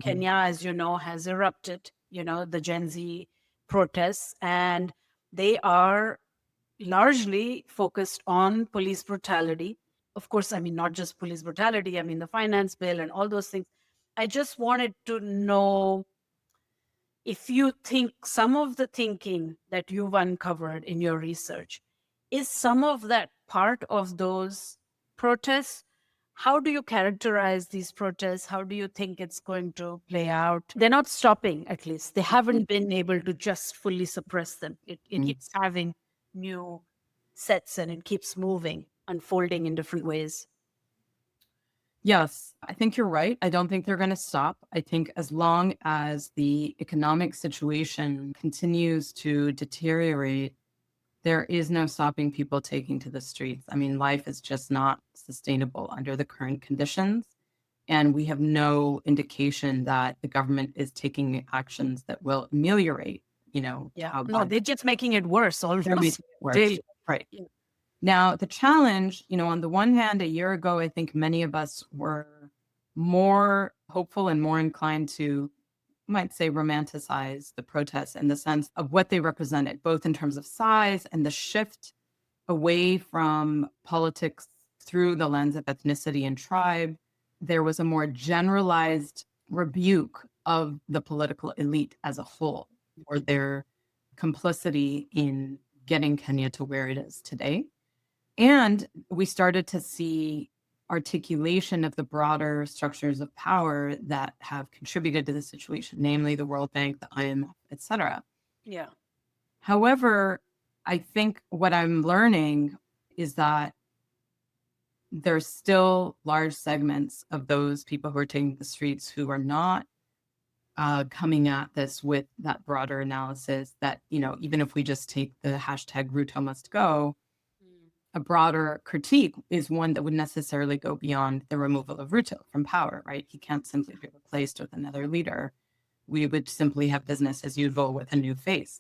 Kenya, as you know, has erupted, the Gen Z protests, and they are largely focused on police brutality. Of course, I mean, not just police brutality, I mean, the finance bill and all those things. I just wanted to know if you think some of the thinking that you've uncovered in your research is some of that part of those protests. How do you characterize these protests? How do you think it's going to play out? They're not stopping, at least. They haven't been able to just fully suppress them. It keeps having new sets and it keeps moving, unfolding in different ways. Yes, I think you're right. I don't think they're going to stop. I think as long as the economic situation continues to deteriorate, there is no stopping people taking to the streets. I mean, life is just not sustainable under the current conditions. And we have no indication that the government is taking actions that will ameliorate, Yeah. how No, bad they're just making it worse they're almost making it worse. daily. Right. Yeah. Now, the challenge, on the one hand, a year ago, I think many of us were more hopeful and more inclined to, might say, romanticize the protests in the sense of what they represented, both in terms of size and the shift away from politics through the lens of ethnicity and tribe. There was a more generalized rebuke of the political elite as a whole for their complicity in getting Kenya to where it is today. And we started to see articulation of the broader structures of power that have contributed to the situation, namely the World Bank, the IMF, et cetera. Yeah. However, I think what I'm learning is that there's still large segments of those people who are taking the streets who are not coming at this with that broader analysis that, even if we just take the hashtag Ruto must go, a broader critique is one that would necessarily go beyond the removal of Ruto from power, right? He can't simply be replaced with another leader. We would simply have business as usual with a new face.